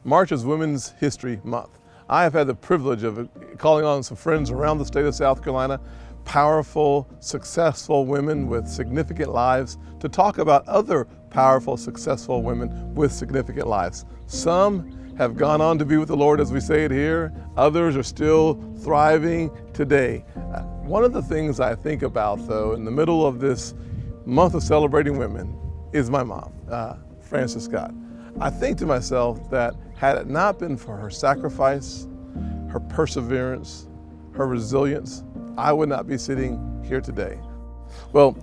March is Women's History Month. I have had the privilege of calling on some friends around the state of South Carolina, powerful, successful women with significant lives, to talk about other powerful, successful women with significant lives. Some have gone on to be with the Lord, as we say it here. Others are still thriving today. One of the things I think about, though, in the middle of this month of celebrating women is my mom, Frances Scott. I think to myself that had it not been for her sacrifice, her perseverance, her resilience, I would not be sitting here today. Well,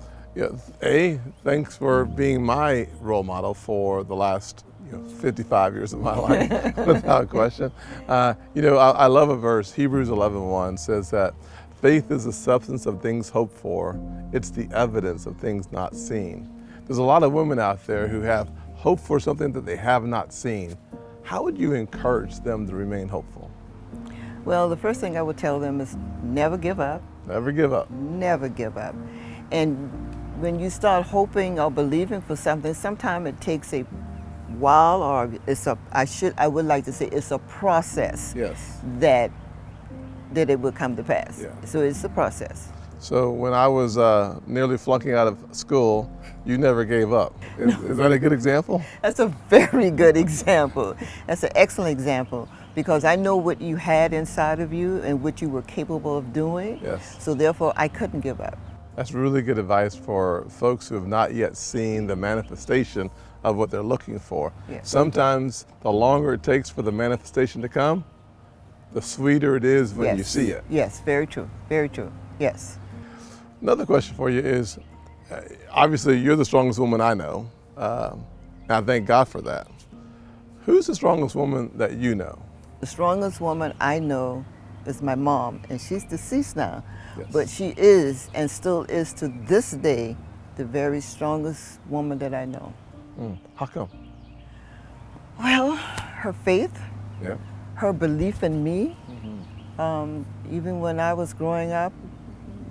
thanks for being my role model for the last 55 years of my life, without question. I love a verse, Hebrews 11:1 says that faith is the substance of things hoped for. It's the evidence of things not seen. There's a lot of women out there who have hope for something that they have not seen. How would you encourage them to remain hopeful? Well, the first thing I would tell them is never give up. Never give up. Never give up. And when you start hoping or believing for something, sometimes it takes a while, or I would like to say it's a process. Yes. that it will come to pass. Yeah. So it's a process. So when I was nearly flunking out of school, you never gave up. Is that a good example? That's a very good example. That's an excellent example, because I know what you had inside of you and what you were capable of doing. Yes. So therefore, I couldn't give up. That's really good advice for folks who have not yet seen the manifestation of what they're looking for. Yes. Sometimes the longer it takes for the manifestation to come, the sweeter it is when Yes. you see it. Yes, very true, very true, yes. Another question for you is, obviously you're the strongest woman I know, and I thank God for that. Who's the strongest woman that you know? The strongest woman I know is my mom, and she's deceased now. Yes. But she is, and still is to this day, the very strongest woman that I know. How come? Well, her faith, Yeah. her belief in me. Even when I was growing up,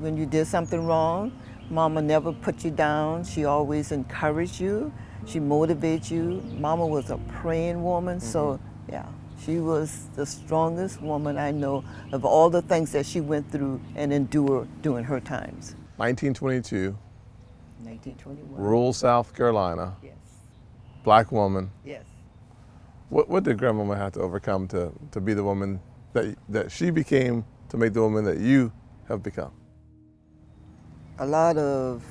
when you did something wrong, Mama never put you down. She always encouraged you. She motivated you. Mama was a praying woman, so yeah, she was the strongest woman I know of all the things that she went through and endured during her times. 1922, 1921. rural South Carolina, Yes. black woman. Yes. What did grandmama have to overcome to be the woman that she became, to make the woman that you have become? A lot of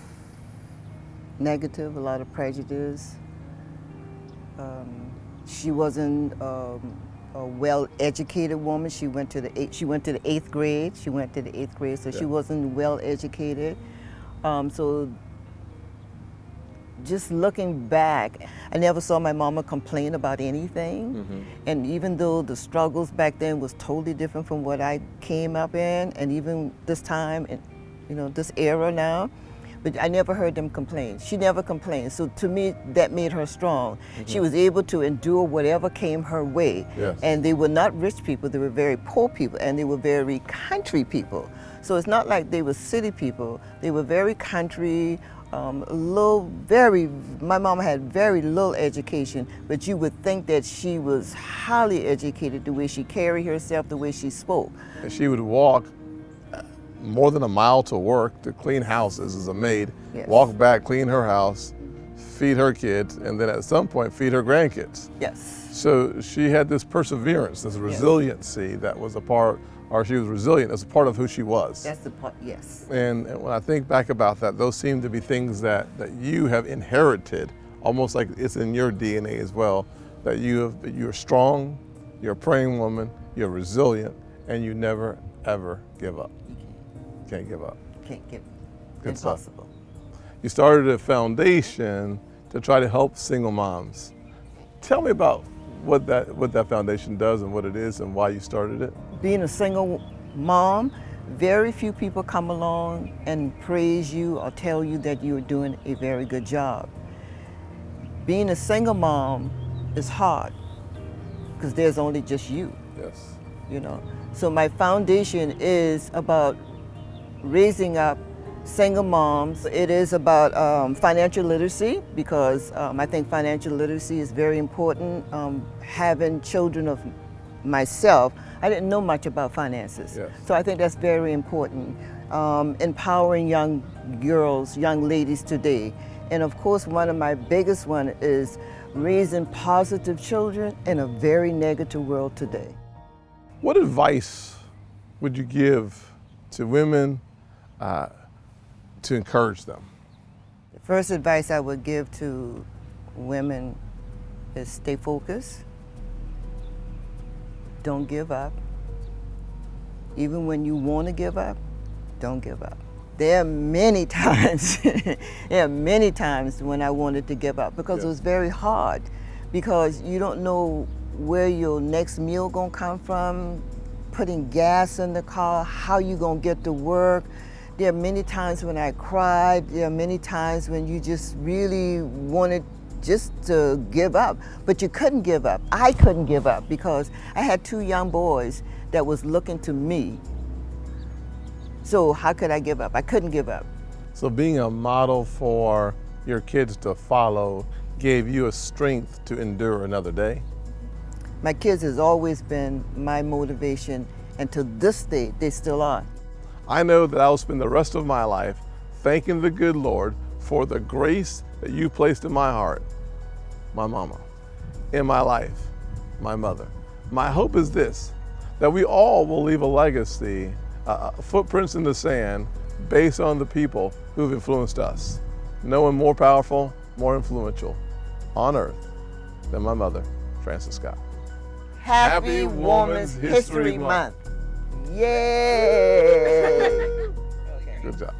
negative, a lot of prejudice. She wasn't a well-educated woman. She went to the eighth grade. So she wasn't well-educated. So just looking back, I never saw my mama complain about anything. And even though the struggles back then was totally different from what I came up in, and even this time, this era now, but I never heard them complain. She never complained. So to me, that made her strong. She was able to endure whatever came her way. Yes. And they were not rich people, they were very poor people, and they were very country people. So it's not like they were city people. They were very country, my mama had very little education, but you would think that she was highly educated, the way she carried herself, the way she spoke. And she would walk more than a mile to work to clean houses as a maid, Yes. walk back, clean her house, feed her kids, and then at some point feed her grandkids. Yes. So she had this perseverance, this resiliency that was a part, or she was resilient as a part of who she was. That's the part, yes. And when I think back about that, those seem to be things that you have inherited, almost like it's in your DNA as well, that you're strong, you're a praying woman, you're resilient, and you never, ever give up. Can't give up. Can't give. Good stuff. Impossible. You started a foundation to try to help single moms. Tell me about what that foundation does and what it is and why you started it. Being a single mom, very few people come along and praise you or tell you that you're doing a very good job. Being a single mom is hard because there's only just you. Yes. So my foundation is about raising up single moms. It is about financial literacy because I think financial literacy is very important. Having children of myself, I didn't know much about finances. Yes. So I think that's very important. Empowering young girls, young ladies today. And of course, one of my biggest one is raising positive children in a very negative world today. What advice would you give to women to encourage them? The first advice I would give to women is stay focused. Don't give up. Even when you want to give up, don't give up. There are many times, when I wanted to give up because it was very hard, because you don't know where your next meal gonna come from, putting gas in the car, how you gonna get to work. There are many times when I cried. There are many times when you just really wanted just to give up, but you couldn't give up. I couldn't give up because I had 2 young boys that was looking to me. So how could I give up? I couldn't give up. So being a model for your kids to follow gave you a strength to endure another day? My kids has always been my motivation, and to this day, they still are. I know that I will spend the rest of my life thanking the good Lord for the grace that you placed in my heart, my mama, in my life, my mother. My hope is this, that we all will leave a legacy, footprints in the sand, based on the people who've influenced us. No one more powerful, more influential on earth than my mother, Frances Scott. Happy Women's History Month. Yay! Good job.